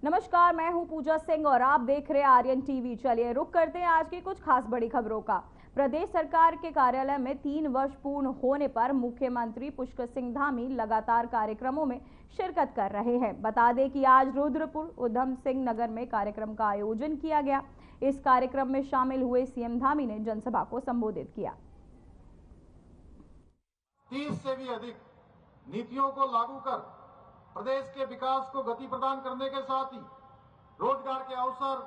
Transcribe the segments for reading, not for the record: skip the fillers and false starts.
नमस्कार, मैं हूं पूजा सिंह और आप देख रहे हैं आर्यन टीवी। चलिए रुक करते हैं आज की कुछ खास बड़ी खबरों का। प्रदेश सरकार के कार्यालय में 3 वर्ष पूर्ण होने पर मुख्यमंत्री पुष्कर सिंह धामी लगातार कार्यक्रमों में शिरकत कर रहे हैं। बता दें कि आज रुद्रपुर उधम सिंह नगर में कार्यक्रम का आयोजन किया गया। इस कार्यक्रम में शामिल हुए सीएम धामी ने जनसभा को संबोधित किया। 30 से भी अधिक नीतियों को लागू कर प्रदेश के विकास को गति प्रदान करने के साथ ही रोजगार के अवसर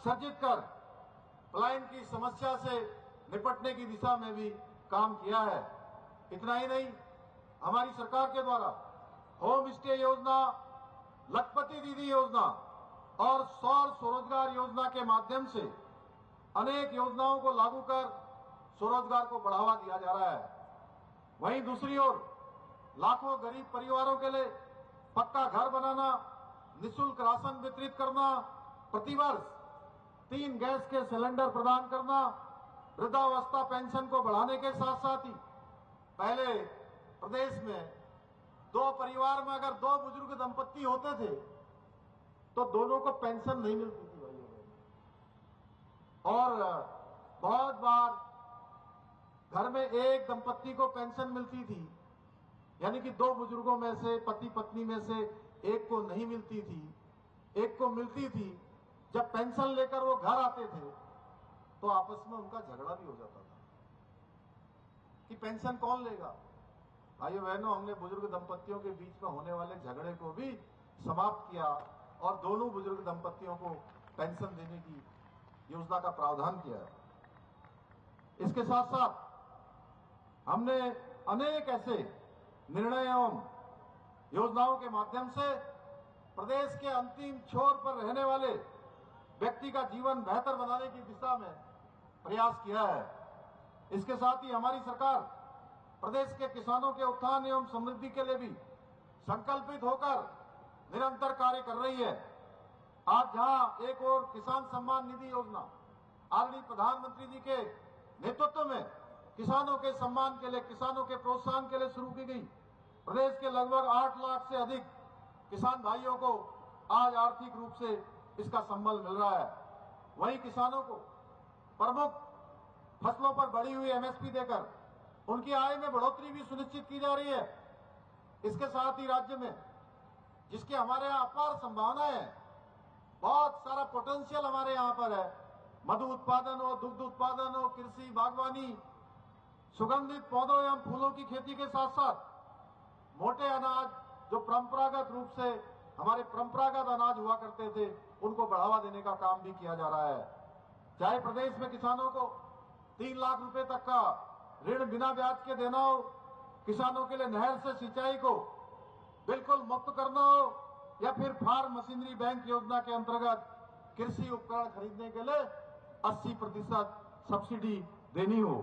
सृजित कर पलायन की समस्या से निपटने की दिशा में भी काम किया है। इतना ही नहीं, हमारी सरकार के द्वारा होम स्टे योजना, लखपति दीदी योजना और सौर स्वरोजगार योजना के माध्यम से अनेक योजनाओं को लागू कर स्वरोजगार को बढ़ावा दिया जा रहा है। वहीं दूसरी ओर लाखों गरीब परिवारों के लिए पक्का घर बनाना, निःशुल्क राशन वितरित करना, प्रतिवर्ष 3 गैस के सिलेंडर प्रदान करना, वृद्धावस्था पेंशन को बढ़ाने के साथ साथ ही पहले प्रदेश में 2 परिवार में अगर 2 बुजुर्ग दंपत्ति होते थे तो दोनों को पेंशन नहीं मिलती थी भाइयों। और बहुत बार घर में एक दंपत्ति को पेंशन मिलती थी, यानी कि 2 बुजुर्गों में से, पति पत्नी में से एक को नहीं मिलती थी, एक को मिलती थी। जब पेंशन लेकर वो घर आते थे तो आपस में उनका झगड़ा भी हो जाता था कि पेंशन कौन लेगा। भाइयों बहनों, हमने बुजुर्ग दंपत्तियों के बीच में होने वाले झगड़े को भी समाप्त किया और दोनों बुजुर्ग दंपत्तियों को पेंशन देने की योजना का प्रावधान किया है। इसके साथ साथ हमने अनेक ऐसे निर्णय एवं योजनाओं के माध्यम से प्रदेश के अंतिम छोर पर रहने वाले व्यक्ति का जीवन बेहतर बनाने की दिशा में प्रयास किया है। इसके साथ ही हमारी सरकार प्रदेश के किसानों के उत्थान एवं समृद्धि के लिए भी संकल्पित होकर निरंतर कार्य कर रही है। आज जहां एक और किसान सम्मान निधि योजना आदरणीय प्रधानमंत्री जी के नेतृत्व में किसानों के सम्मान के लिए, किसानों के प्रोत्साहन के लिए शुरू की गई, प्रदेश के लगभग 8 लाख से अधिक किसान भाइयों को आज आर्थिक रूप से इसका संबल मिल रहा है। वहीं किसानों को प्रमुख फसलों पर बढ़ी हुई एमएसपी देकर उनकी आय में बढ़ोतरी भी सुनिश्चित की जा रही है। इसके साथ ही राज्य में जिसके हमारे यहाँ अपार संभावनाएं हैं, बहुत सारा पोटेंशियल हमारे यहाँ पर है, मधु उत्पादन हो, दुग्ध उत्पादन हो, कृषि, बागवानी, सुगंधित पौधों एवं फूलों की खेती के साथ साथ मोटे अनाज जो परंपरागत रूप से हमारे परंपरागत अनाज हुआ करते थे, उनको बढ़ावा देने का काम भी किया जा रहा है। चाहे प्रदेश में किसानों को 3 लाख रुपए तक का ऋण बिना ब्याज के देना हो, किसानों के लिए नहर से सिंचाई को बिल्कुल मुक्त करना हो, या फिर फार्म मशीनरी बैंक योजना के अंतर्गत कृषि उपकरण खरीदने के लिए 80% सब्सिडी देनी हो।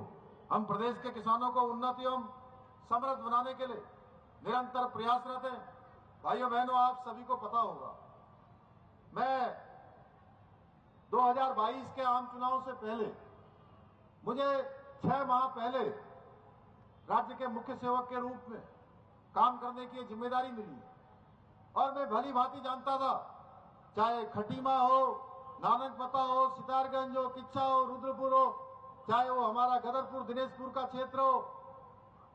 हम प्रदेश के किसानों को उन्नत एवं समृद्ध बनाने के लिए निरंतर प्रयासरत हैं। भाइयों बहनों, आप सभी को पता होगा, मैं 2022 के आम चुनाव से पहले मुझे 6 माह पहले राज्य के मुख्य सेवक के रूप में काम करने की जिम्मेदारी मिली और मैं भली भांति जानता था, चाहे खटीमा हो, नानकपता हो, सितारगंज हो, किच्छा हो, रुद्रपुर हो, चाहे वो हमारा गदरपुर दिनेशपुर का क्षेत्र हो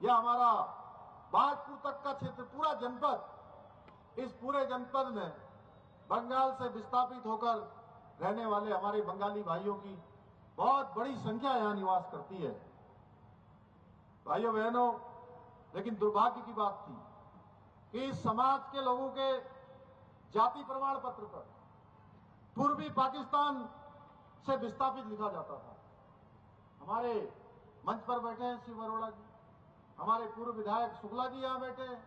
या हमारा बाजपुर तक का क्षेत्र, पूरा जनपद, इस पूरे जनपद में बंगाल से विस्थापित होकर रहने वाले हमारे बंगाली भाइयों की बहुत बड़ी संख्या यहां निवास करती है। भाइयों बहनों, लेकिन दुर्भाग्य की बात थी कि इस समाज के लोगों के जाति प्रमाण पत्र पर पूर्वी पाकिस्तान से विस्थापित लिखा जाता था। हमारे मंच पर बैठे हैं शिव अरोड़ा जी, हमारे पूर्व विधायक शुक्ला जी यहाँ बैठे हैं,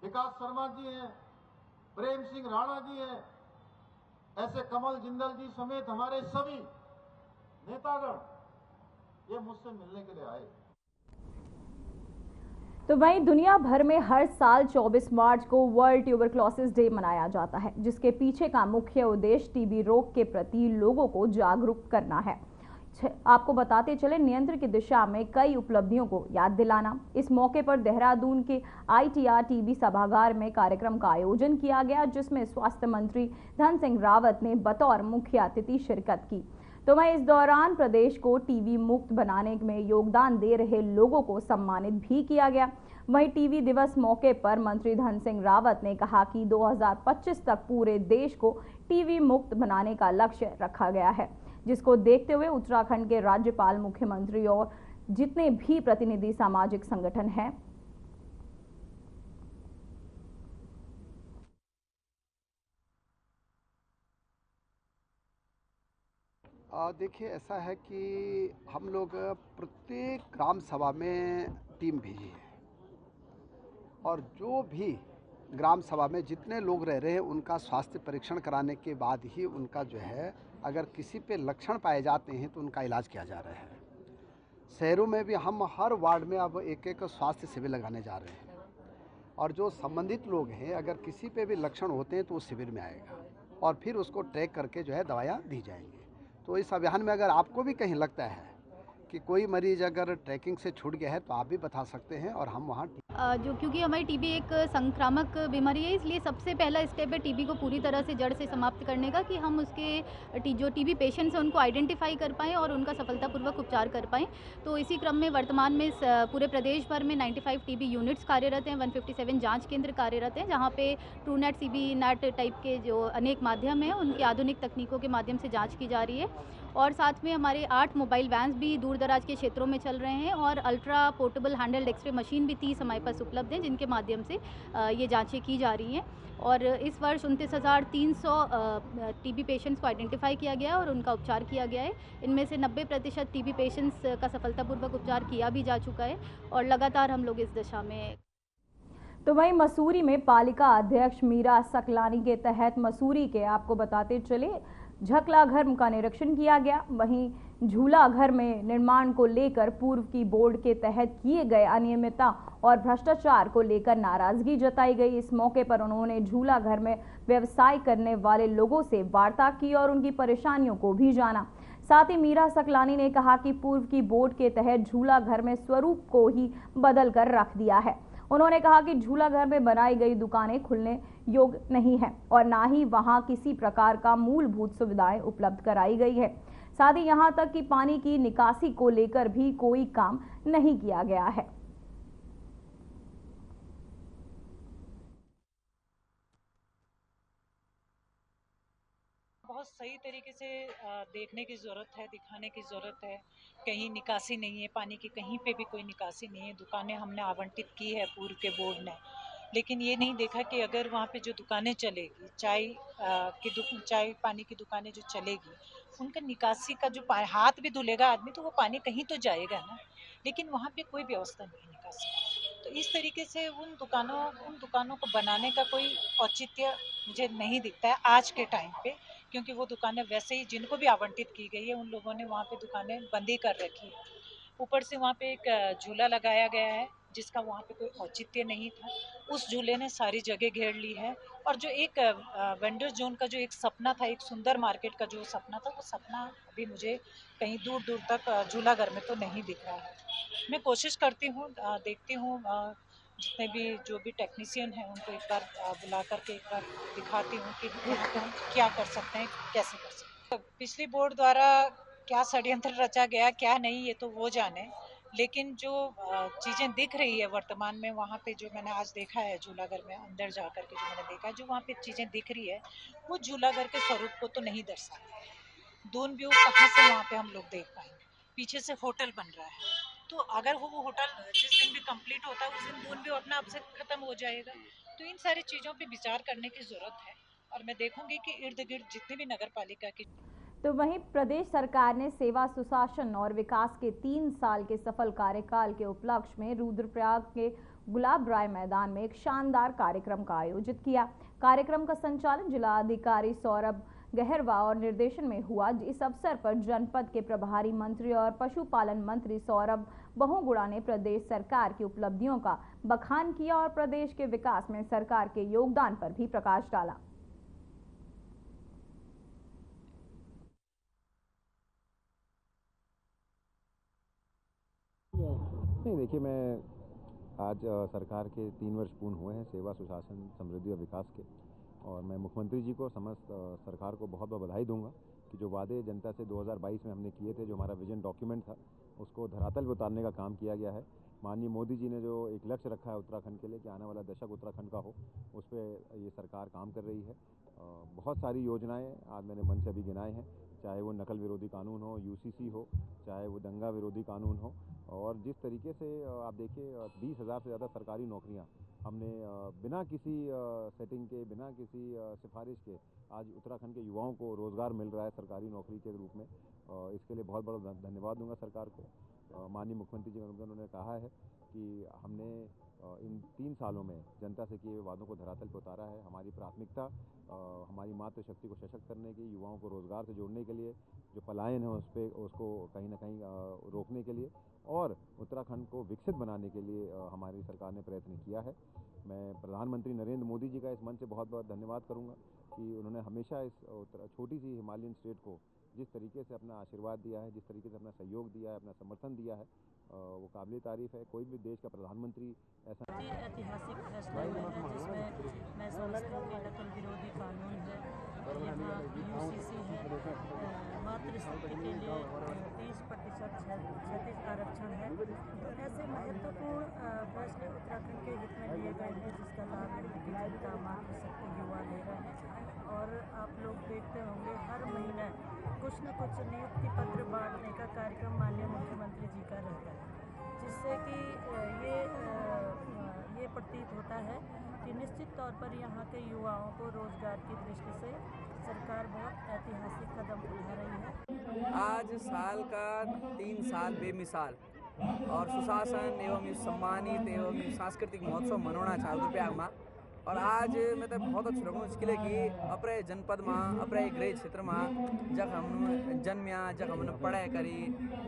विकास शर्मा जी हैं, प्रेम सिंह राणा जी हैं, ऐसे कमल जिंदल जी समेत हमारे सभी नेतागण ये मुझसे मिलने के लिए आए। तो वहीं दुनिया भर में हर साल 24 मार्च को वर्ल्ड ट्यूबरक्लोसिस डे मनाया जाता है, जिसके पीछे का मुख्य उद्देश्य टीबी रोग के प्रति लोगों को जागरूक करना है। आपको बताते चले नियंत्रण की दिशा में कई उपलब्धियों को याद दिलाना। इस मौके पर देहरादून के ITR टीबी सभागार में कार्यक्रम का आयोजन किया गया, जिसमें स्वास्थ्य मंत्री धन सिंह रावत ने बतौर मुख्य अतिथि शिरकत की। तो वहीं इस दौरान प्रदेश को टीबी मुक्त बनाने में योगदान दे रहे लोगों को सम्मानित भी किया गया। वहीं टीबी दिवस मौके पर मंत्री धन सिंह रावत ने कहा कि 2025 तक पूरे देश को टीबी मुक्त बनाने का लक्ष्य रखा गया है, जिसको देखते हुए उत्तराखंड के राज्यपाल, मुख्यमंत्री और जितने भी प्रतिनिधि सामाजिक संगठन हैं, देखिए, ऐसा है कि हम लोग प्रत्येक ग्राम सभा में टीम भेजी है और जो भी ग्राम सभा में जितने लोग रह रहे हैं उनका स्वास्थ्य परीक्षण कराने के बाद ही उनका जो है, अगर किसी पे लक्षण पाए जाते हैं तो उनका इलाज किया जा रहा है। शहरों में भी हम हर वार्ड में अब एक स्वास्थ्य शिविर लगाने जा रहे हैं और जो संबंधित लोग हैं, अगर किसी पे भी लक्षण होते हैं तो उस शिविर में आएगा और फिर उसको ट्रैक करके जो है दवाइयाँ दी जाएंगी। तो इस अभियान में अगर आपको भी कहीं लगता है कि कोई मरीज अगर ट्रैकिंग से छूट गया है तो आप भी बता सकते हैं और हम वहाँ क्योंकि हमारी टीबी एक संक्रामक बीमारी है, इसलिए सबसे पहला स्टेप है टीबी को पूरी तरह से जड़ से समाप्त करने का, कि हम उसके जो टीबी पेशेंट्स हैं उनको आइडेंटिफाई कर पाएँ और उनका सफलतापूर्वक उपचार कर पाएँ। तो इसी क्रम में वर्तमान में पूरे प्रदेश भर में 95 टीबी यूनिट्स कार्यरत हैं, 157 जाँच केंद्र कार्यरत हैं, जहाँ पे ट्रूनेट, CB नेट टाइप के जो अनेक माध्यम हैं उनकी आधुनिक तकनीकों के माध्यम से जाँच की जा रही है। और साथ में हमारे 8 मोबाइल वैन्स भी दूर दराज के क्षेत्रों में चल रहे हैं और ultra portable handheld x-ray machine भी 30 हमारे पास उपलब्ध हैं, जिनके माध्यम से ये जांचें की जा रही हैं। और इस वर्ष 29,300 टीबी पेशेंट्स को आइडेंटिफाई किया गया है और उनका उपचार किया गया है। इनमें से 90% टीबी पेशेंट्स का सफलतापूर्वक उपचार किया भी जा चुका है और लगातार हम लोग इस दिशा में। तो वहीं मसूरी में पालिका अध्यक्ष मीरा सकलानी के तहत मसूरी के आपको बताते चले झकला घर का निरीक्षण किया गया। वहीं झूला घर में निर्माण को लेकर पूर्व की बोर्ड के तहत किए गए अनियमितता और भ्रष्टाचार को लेकर नाराजगी जताई गई। इस मौके पर उन्होंने झूला घर में व्यवसाय करने वाले लोगों से वार्ता की और उनकी परेशानियों को भी जाना। साथ ही मीरा सकलानी ने कहा कि पूर्व की बोर्ड के तहत झूला घर में स्वरूप को ही बदल कर रख दिया है। उन्होंने कहा कि झूला घर में बनाई गई दुकानें खुलने योग्य नहीं है और ना ही वहां किसी प्रकार का मूलभूत सुविधाएं उपलब्ध कराई गई है। साथ ही यहां तक कि पानी की निकासी को लेकर भी कोई काम नहीं किया गया है। बहुत सही तरीके से देखने की ज़रूरत है, दिखाने की ज़रूरत है। कहीं निकासी नहीं है पानी की, कहीं पे भी कोई निकासी नहीं है। दुकानें हमने आवंटित की है पूर्व के बोर्ड ने, लेकिन ये नहीं देखा कि अगर वहाँ पे जो दुकानें चलेगी, चाय पानी की दुकानें जो चलेगी, उनका निकासी का जो हाथ भी धुलेगा आदमी तो वो पानी कहीं तो जाएगा ना, लेकिन वहाँ पे कोई व्यवस्था नहीं है निकासी। तो इस तरीके से उन दुकानों को बनाने का कोई औचित्य मुझे नहीं दिखता है आज के टाइम पे, क्योंकि वो दुकानें वैसे ही जिनको भी आवंटित की गई है उन लोगों ने वहाँ पे दुकानें बंदी कर रखी है। ऊपर से वहाँ पे एक झूला लगाया गया है जिसका वहाँ पे कोई औचित्य नहीं था, उस झूले ने सारी जगह घेर ली है। और जो एक वेंडर जोन का जो एक सपना था, एक सुंदर मार्केट का जो सपना था, वो सपना अभी मुझे कहीं दूर दूर तक झूला घर में तो नहीं दिख रहा है। मैं कोशिश करती हूँ, देखती हूँ जितने भी जो भी टेक्नीशियन हैं उनको एक बार बुला करके एक बार दिखाती हूँ कि यहाँ पे हम क्या कर सकते हैं, कैसे कर सकते हैं। पिछली बोर्ड द्वारा क्या षड्यंत्र रचा गया क्या नहीं ये तो वो जाने, लेकिन जो चीज़ें दिख रही है वर्तमान में वहाँ पे जो मैंने आज देखा है झूलाघर में अंदर जा कर के जो मैंने देखा है, जो वहाँ पे चीज़ें दिख रही है वो झूलाघर के स्वरूप को तो नहीं दर्शाती। दून व्यू कहाँ से वहाँ पे हम लोग देख पाएंगे, पीछे से होटल बन रहा है, तो अगर वो होटल जिस दिन भी कंप्लीट होता है उस दिन दून व्यू अपने आप से खत्म हो जाएगा। तो इन सारी चीज़ों पे विचार करने की ज़रूरत है और मैं देखूंगी कि इर्द गिर्द जितने भी नगर पालिका की। तो वहीं प्रदेश सरकार ने सेवा, सुशासन और विकास के 3 साल के सफल कार्यकाल के उपलक्ष्य में रुद्रप्रयाग के गुलाब राय मैदान में एक शानदार कार्यक्रम का आयोजित किया। कार्यक्रम का संचालन जिला अधिकारी सौरभ गहरवा और निर्देशन में हुआ। इस अवसर पर जनपद के प्रभारी मंत्री और पशुपालन मंत्री सौरभ बहुगुणा ने प्रदेश सरकार की उपलब्धियों का बखान किया और प्रदेश के विकास में सरकार के योगदान पर भी प्रकाश डाला। नहीं, देखिए मैं आज सरकार के 3 वर्ष पूर्ण हुए हैं सेवा, सुशासन, समृद्धि और विकास के, और मैं मुख्यमंत्री जी को समस्त सरकार को बहुत बहुत बधाई दूंगा कि जो वादे जनता से 2022 में हमने किए थे, जो हमारा विजन डॉक्यूमेंट था, उसको धरातल पर उतारने का काम किया गया है। माननीय मोदी जी ने जो एक लक्ष्य रखा है उत्तराखंड के लिए कि आने वाला दशक उत्तराखंड का हो, उस पर ये सरकार काम कर रही है। बहुत सारी योजनाएं आज मैंने मन से अभी गिनाए हैं, चाहे वो नकल विरोधी कानून हो, यूसीसी हो, चाहे वो दंगा विरोधी कानून हो, और जिस तरीके से आप देखिए 20,000 से ज़्यादा सरकारी नौकरियां हमने बिना किसी सेटिंग के, बिना किसी सिफारिश के आज उत्तराखंड के युवाओं को रोज़गार मिल रहा है सरकारी नौकरी के रूप में। इसके लिए बहुत बड़ा धन्यवाद दूंगा सरकार को। माननीय मुख्यमंत्री जी उन्होंने कहा है कि हमने इन 3 सालों में जनता से किए हुए वादों को धरातल पर उतारा है। हमारी प्राथमिकता हमारी मातृशक्ति को सशक्त करने की, युवाओं को रोज़गार से जोड़ने के लिए, जो पलायन है उसको कहीं ना कहीं रोकने के लिए, और उत्तराखंड को विकसित बनाने के लिए हमारी सरकार ने प्रयत्न किया है। मैं प्रधानमंत्री नरेंद्र मोदी जी का इस मंच से बहुत बहुत धन्यवाद करूंगा कि उन्होंने हमेशा इस छोटी सी हिमालयन स्टेट को जिस तरीके से अपना आशीर्वाद दिया है, जिस तरीके से अपना सहयोग दिया है, अपना समर्थन दिया है, वो काबिल तारीफ है। कोई भी देश का प्रधानमंत्री ऐसा ऐतिहासिक फैसला हुए हैं जिसमें मैं समझता हूँ कि नकल विरोधी कानून है, यहाँ यूसीसी है, मातृशक्ति के लिए 30% क्षैतिज आरक्षण है। तो ऐसे महत्वपूर्ण फैसले उत्तराखंड के हित में लिए गए हैं जिसका लाभ की जनता, मातृशक्ति, युवा ले रहे हैं। और आप लोग देखते होंगे हर महीने कुछ न कुछ नियुक्ति पत्र बांटने का कार्यक्रम माननीय मुख्यमंत्री जी का रहता है, जिससे कि ये प्रतीत होता है कि निश्चित तौर पर यहाँ के युवाओं को रोजगार की दृष्टि से सरकार बहुत ऐतिहासिक कदम उठा रही है। आज साल का 3 साल बेमिसाल और सुशासन एवं सम्मानित एवं सांस्कृतिक महोत्सव मनाना चाहूँ रुपया में, और आज मतलब बहुत अच्छा लगूँ इसके लिए कि अपने जनपद में, अपने गृह क्षेत्र में जब हम जन्मिया, जब हमने पढ़ाई करी,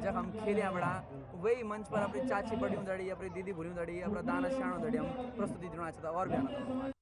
जब हम खेलिया बड़ा, वही मंच पर अपनी चाची बड़ी दड़ी, अपनी दीदी भूरी दड़ी, अपना दाना शाण दड़ी हम प्रस्तुति देना चाहता और भी।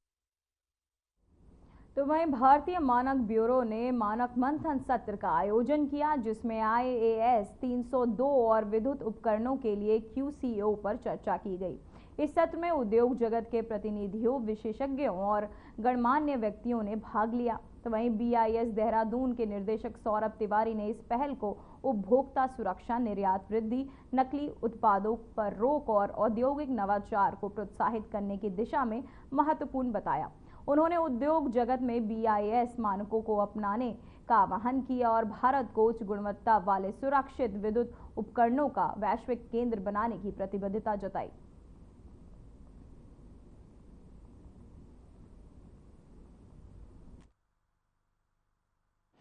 तो वहीं भारतीय मानक ब्यूरो ने मानक मंथन सत्र का आयोजन किया, जिसमें IAS 302 और विद्युत उपकरणों के लिए QCO पर चर्चा की गई। इस सत्र में उद्योग जगत के प्रतिनिधियों, विशेषज्ञों और गणमान्य व्यक्तियों ने भाग लिया। तो वहीं BIS देहरादून के निदेशक सौरभ तिवारी ने इस पहल को उपभोक्ता सुरक्षा, निर्यात वृद्धि, नकली उत्पादों पर रोक और औद्योगिक नवाचार को प्रोत्साहित करने की दिशा में महत्वपूर्ण बताया। उन्होंने उद्योग जगत में BIS मानकों को अपनाने का आह्वान किया और भारत को उच्च गुणवत्ता वाले सुरक्षित विद्युत उपकरणों का वैश्विक केंद्र बनाने की प्रतिबद्धता जताई।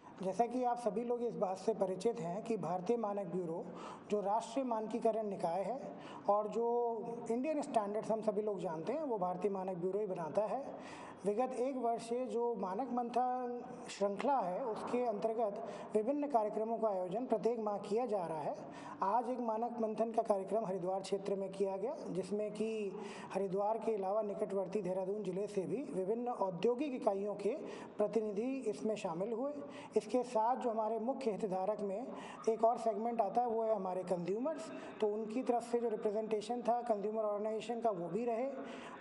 जैसा कि आप सभी लोग इस बात से परिचित हैं कि भारतीय मानक ब्यूरो जो राष्ट्रीय मानकीकरण निकाय है और जो इंडियन स्टैंडर्ड्स हम सभी लोग जानते हैं वो भारतीय मानक ब्यूरो ही बनाता है। विगत 1 वर्ष से जो मानक मंथन श्रृंखला है उसके अंतर्गत विभिन्न कार्यक्रमों का आयोजन प्रत्येक माह किया जा रहा है। आज एक मानक मंथन का कार्यक्रम हरिद्वार क्षेत्र में किया गया, जिसमें कि हरिद्वार के अलावा निकटवर्ती देहरादून जिले से भी विभिन्न औद्योगिक इकाइयों के प्रतिनिधि इसमें शामिल हुए। इसके साथ जो हमारे मुख्य हितधारक में एक और सेगमेंट आता है वो है हमारे कंज्यूमर्स, तो उनकी तरफ से जो रिप्रेजेंटेशन था कंज्यूमर ऑर्गेनाइजेशन का वो भी रहे।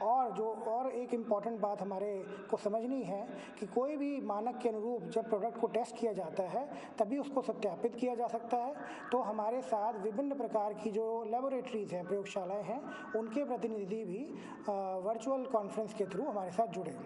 और एक इम्पॉर्टेंट बात हमारे को समझनी है कि कोई भी मानक के अनुरूप जब प्रोडक्ट को टेस्ट किया जाता है तभी उसको सत्यापित किया जा सकता है। तो हमारे साथ विभिन्न प्रकार की जो लेबोरेटरीज हैं, प्रयोगशालाएं हैं, उनके प्रतिनिधि भी वर्चुअल कॉन्फ्रेंस के थ्रू हमारे साथ जुड़े।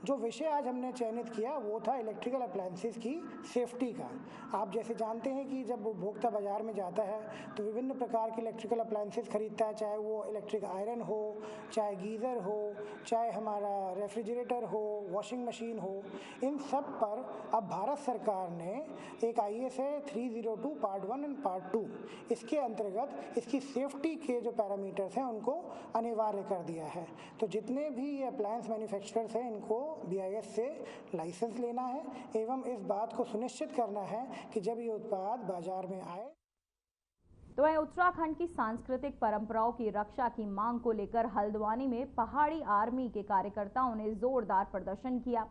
जो विषय आज हमने चयनित किया वो था इलेक्ट्रिकल अप्लायंसेस की सेफ्टी का। आप जैसे जानते हैं कि जब उपभोक्ता बाजार में जाता है तो विभिन्न प्रकार के इलेक्ट्रिकल अप्लायंसेस खरीदता है, चाहे वो इलेक्ट्रिक आयरन हो, चाहे गीज़र हो, चाहे हमारा रेफ्रिजरेटर हो, वॉशिंग मशीन हो। इन सब पर अब भारत सरकार ने एक ISA 302 पार्ट 1 एंड पार्ट 2 इसके अंतर्गत इसकी सेफ्टी के जो पैरामीटर्स हैं उनको अनिवार्य कर दिया है। तो जितने भी ये अप्लायंस मैन्युफैक्चरर्स हैं इनको BIS से लाइसेंस लेना है एवं इस बात को सुनिश्चित करना है कि जब ये उत्पाद बाजार में आए। तो वहीं उत्तराखंड की सांस्कृतिक परंपराओं की रक्षा की मांग को लेकर हल्द्वानी में पहाड़ी आर्मी के कार्यकर्ताओं ने जोरदार प्रदर्शन किया।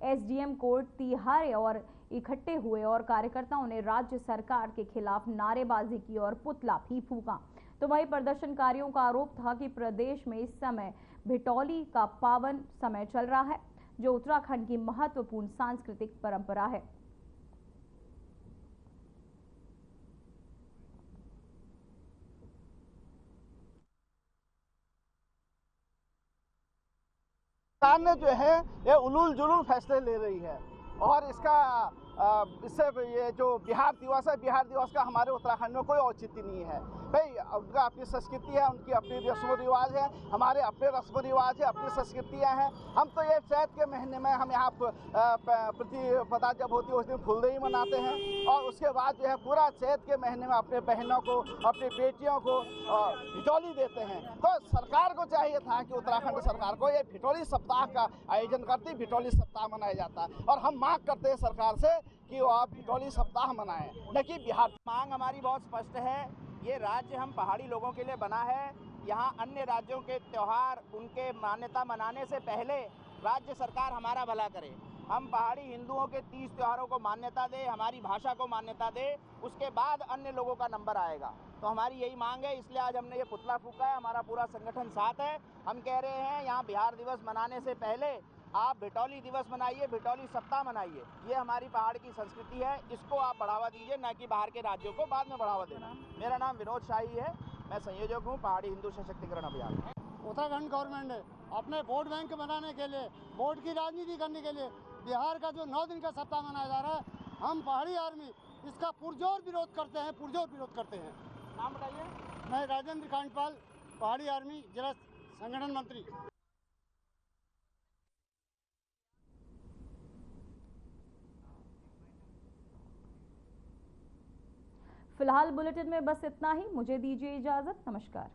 SDM कोर्ट तिहारे और इकट्ठे हुए और कार्यकर्ताओं ने राज्य सरकार के खिलाफ नारेबाजी की और पुतला भी फूंका। तो वहीं प्रदर्शनकारियों का आरोप था कि प्रदेश में इस समय भिटौली का पावन समय चल रहा है, जो उत्तराखंड की महत्वपूर्ण सांस्कृतिक परंपरा है। सरकार ने जो है ये उलूल जुलूल फैसले ले रही है और इससे ये जो बिहार दिवस है, बिहार दिवस का हमारे उत्तराखंड में कोई औचित्य नहीं है। भाई उनका अपनी संस्कृति है, उनकी अपनी रस्म रिवाज है, हमारे अपने रस्म रिवाज है, अपनी संस्कृतियाँ हैं। हम तो ये चैत के महीने में हम यहाँ प्रतिपदा जब होती है उस दिन फुलदेई मनाते हैं और उसके बाद जो है पूरा चैत के महीने में अपने बहनों को, अपनी बेटियों को भिटौली देते हैं। तो सरकार को चाहिए था कि उत्तराखंड सरकार को ये भिटौली सप्ताह का आयोजन करती, भिटौली सप्ताह मनाया जाता और हम मांग करते हैं सरकार से कि वो आप भिटौली सप्ताह मनाएं, न कि बिहार। मांग हमारी बहुत स्पष्ट है। ये राज्य हम पहाड़ी लोगों के लिए बना है। यहाँ अन्य राज्यों के त्यौहार, उनके मान्यता मनाने से पहले राज्य सरकार हमारा भला करे। हम पहाड़ी हिंदुओं के 30 त्योहारों को मान्यता दे, हमारी भाषा को मान्यता दे, उसके बाद अन्य लोगों का नंबर आएगा। तो हमारी यही मांग है, इसलिए आज हमने ये पुतला फूंका है। हमारा पूरा संगठन साथ है। हम कह रहे हैं यहाँ बिहार दिवस मनाने से पहले आप भिटौली दिवस मनाइए, भिटौली सप्ताह मनाइए। ये हमारी पहाड़ की संस्कृति है, इसको आप बढ़ावा दीजिए, न कि बाहर के राज्यों को बाद में बढ़ावा देना। मेरा नाम विनोद शाही है, मैं संयोजक हूँ पहाड़ी हिंदू सशक्तिकरण अभियान। उत्तराखंड गवर्नमेंट ने अपने वोट बैंक बनाने के लिए, वोट की राजनीति करने के लिए बिहार का जो 9 दिन का सप्ताह मनाया जा रहा है, हम पहाड़ी आर्मी इसका पुरजोर विरोध करते हैं, पुरजोर विरोध करते हैं। नाम बताइए। मैं राजेंद्र कांडपाल, पहाड़ी आर्मी जिला संगठन मंत्री। फिलहाल बुलेटिन में बस इतना ही। मुझे दीजिए इजाजत। नमस्कार।